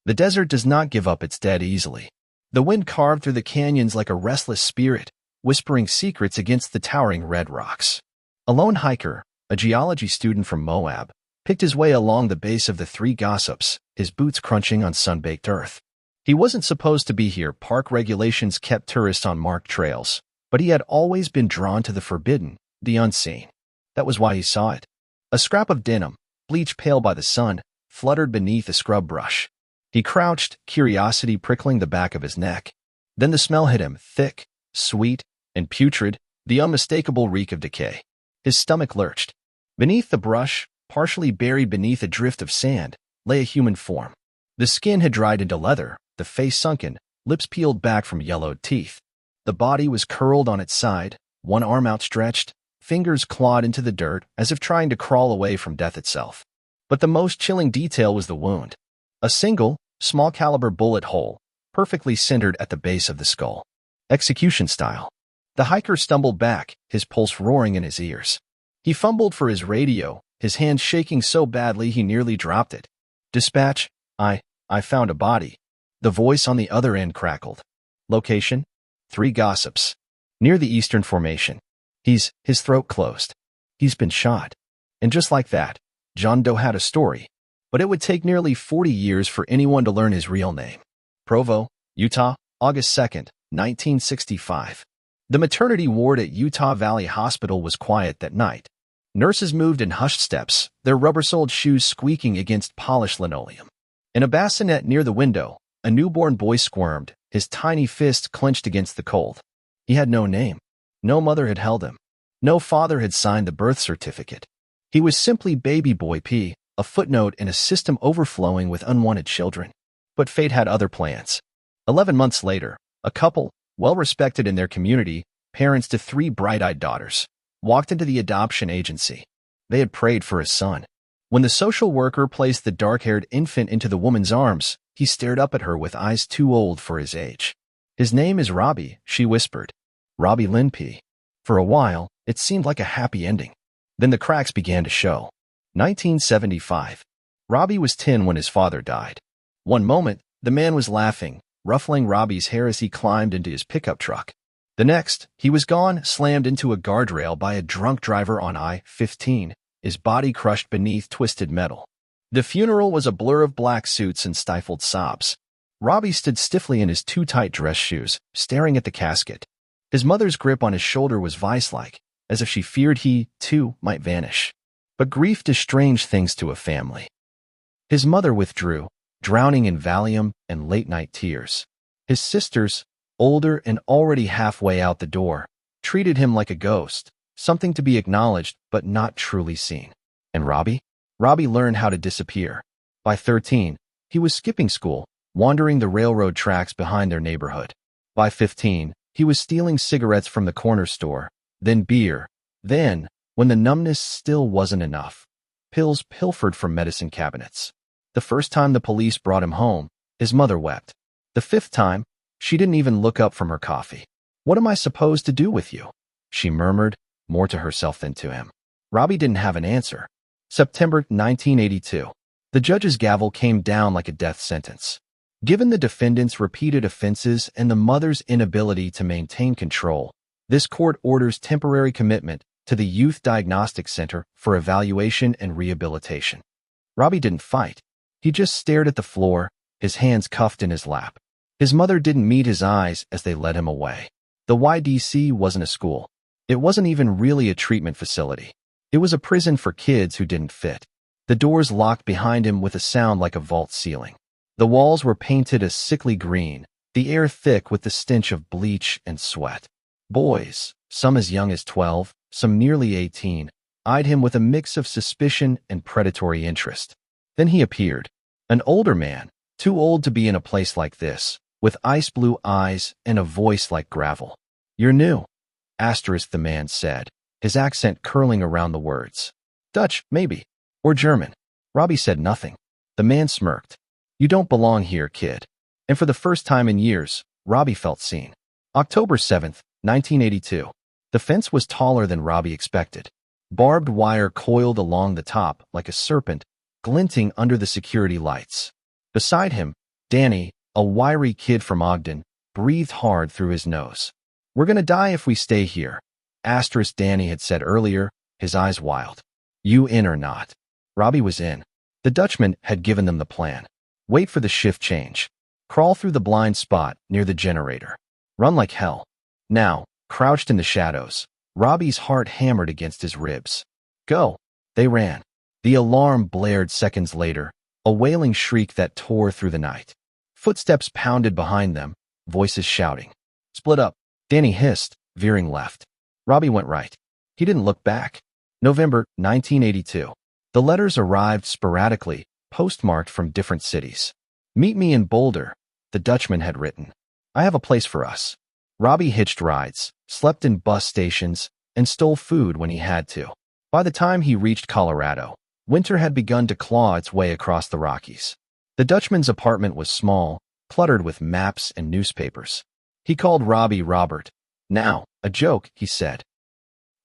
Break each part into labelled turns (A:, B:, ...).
A: The desert does not give up its dead easily. The wind carved through the canyons like a restless spirit, whispering secrets against the towering red rocks. A lone hiker, a geology student from Moab, picked his way along the base of the Three Gossips, his boots crunching on sun-baked earth. He wasn't supposed to be here. Park regulations kept tourists on marked trails, but he had always been drawn to the forbidden, the unseen. That was why he saw it. A scrap of denim, bleached pale by the sun, fluttered beneath a scrub brush. He crouched, curiosity prickling the back of his neck. Then the smell hit him, thick, sweet, and putrid, the unmistakable reek of decay. His stomach lurched. Beneath the brush, partially buried beneath a drift of sand, lay a human form. The skin had dried into leather, the face sunken, lips peeled back from yellowed teeth. The body was curled on its side, one arm outstretched, fingers clawed into the dirt as if trying to crawl away from death itself. But the most chilling detail was the wound. A single, small-caliber bullet hole, perfectly centered at the base of the skull. Execution style. The hiker stumbled back, his pulse roaring in his ears. He fumbled for his radio, his hand shaking so badly he nearly dropped it. Dispatch, I found a body. The voice on the other end crackled. Location? Three Gossips. Near the Eastern Formation. His throat closed. He's been shot. And just like that, John Doe had a story. But it would take nearly 40 years for anyone to learn his real name. Provo, Utah, August 2nd, 1965. The maternity ward at Utah Valley Hospital was quiet that night. Nurses moved in hushed steps, their rubber-soled shoes squeaking against polished linoleum. In a bassinet near the window, a newborn boy squirmed, his tiny fist clenched against the cold. He had no name. No mother had held him. No father had signed the birth certificate. He was simply Baby Boy P, a footnote in a system overflowing with unwanted children. But fate had other plans. 11 months later, a couple, well-respected in their community, parents to 3 bright-eyed daughters, walked into the adoption agency. They had prayed for a son. When the social worker placed the dark-haired infant into the woman's arms, he stared up at her with eyes too old for his age. His name is Robby, she whispered. Robby Peay. For a while, it seemed like a happy ending. Then the cracks began to show. 1975. Robby was 10 when his father died. One moment, the man was laughing, ruffling Robby's hair as he climbed into his pickup truck. The next, he was gone, slammed into a guardrail by a drunk driver on I-15, his body crushed beneath twisted metal. The funeral was a blur of black suits and stifled sobs. Robby stood stiffly in his too-tight dress shoes, staring at the casket. His mother's grip on his shoulder was vice-like, as if she feared he, too, might vanish. But grief does strange things to a family. His mother withdrew, drowning in Valium and late-night tears. His sisters, older and already halfway out the door, treated him like a ghost, something to be acknowledged but not truly seen. And Robby? Robby learned how to disappear. By 13, he was skipping school, wandering the railroad tracks behind their neighborhood. By 15, he was stealing cigarettes from the corner store, then beer, then, when the numbness still wasn't enough, pills pilfered from medicine cabinets. The first time the police brought him home, his mother wept. The 5th time, she didn't even look up from her coffee. What am I supposed to do with you? She murmured, more to herself than to him. Robby didn't have an answer. September 1982. The judge's gavel came down like a death sentence. Given the defendant's repeated offenses and the mother's inability to maintain control, this court orders temporary commitment to the Youth Diagnostic Center for evaluation and rehabilitation. Robby didn't fight. He just stared at the floor, his hands cuffed in his lap. His mother didn't meet his eyes as they led him away. The YDC wasn't a school. It wasn't even really a treatment facility. It was a prison for kids who didn't fit. The doors locked behind him with a sound like a vault ceiling. The walls were painted a sickly green, the air thick with the stench of bleach and sweat. Boys, some as young as 12, some nearly 18, eyed him with a mix of suspicion and predatory interest. Then he appeared, an older man, too old to be in a place like this, with ice blue eyes and a voice like gravel. "You're new," the man said, his accent curling around the words. "Dutch, maybe. Or German." Robby said nothing. The man smirked. "You don't belong here, kid." And for the first time in years, Robby felt seen. October 7th, 1982. The fence was taller than Robby expected. Barbed wire coiled along the top like a serpent, glinting under the security lights. Beside him, Danny, a wiry kid from Ogden, breathed hard through his nose. "We're gonna die if we stay here," Danny had said earlier, his eyes wild. "You in or not?" Robby was in. The Dutchman had given them the plan. Wait for the shift change. Crawl through the blind spot near the generator. Run like hell. Now, crouched in the shadows, Robby's heart hammered against his ribs. Go. They ran. The alarm blared seconds later, a wailing shriek that tore through the night. Footsteps pounded behind them, voices shouting. "Split up," Danny hissed, veering left. Robby went right. He didn't look back. November 1982. The letters arrived sporadically, postmarked from different cities. "Meet me in Boulder," the Dutchman had written. "I have a place for us." Robby hitched rides, slept in bus stations, and stole food when he had to. By the time he reached Colorado, winter had begun to claw its way across the Rockies. The Dutchman's apartment was small, cluttered with maps and newspapers. He called Robby Robert. Now, a joke, he said.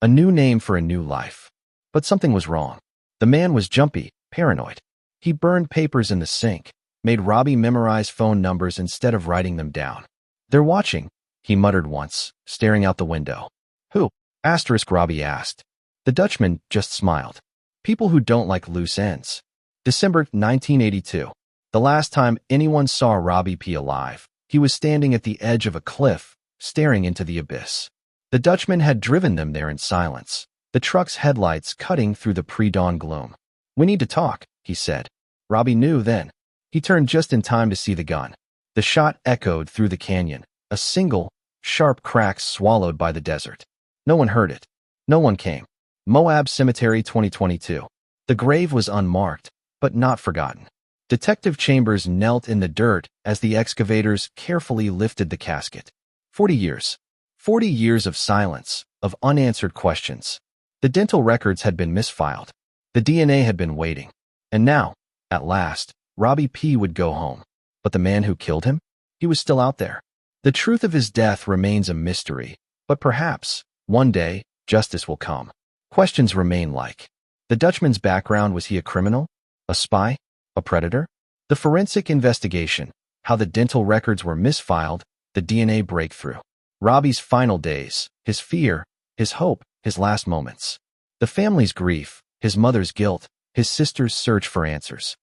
A: A new name for a new life. But something was wrong. The man was jumpy, paranoid. He burned papers in the sink, made Robby memorize phone numbers instead of writing them down. "They're watching," he muttered once, staring out the window. "Who?" Robby asked. The Dutchman just smiled. "People who don't like loose ends." December 1982. The last time anyone saw Robby Peay alive, he was standing at the edge of a cliff, staring into the abyss. The Dutchman had driven them there in silence, the truck's headlights cutting through the pre-dawn gloom. "We need to talk," he said. Robby knew then. He turned just in time to see the gun. The shot echoed through the canyon, a single, sharp crack swallowed by the desert. No one heard it. No one came. Moab Cemetery 2022. The grave was unmarked, but not forgotten. Detective Chambers knelt in the dirt as the excavators carefully lifted the casket. 40 years. 40 years of silence, of unanswered questions. The dental records had been misfiled. The DNA had been waiting. And now, at last, Robby Peay would go home. But the man who killed him? He was still out there. The truth of his death remains a mystery, but perhaps, one day, justice will come. Questions remain like, the Dutchman's background: was he a criminal? A spy? A predator? The forensic investigation, how the dental records were misfiled, the DNA breakthrough. Robby's final days, his fear, his hope, his last moments. The family's grief, his mother's guilt, his sister's search for answers.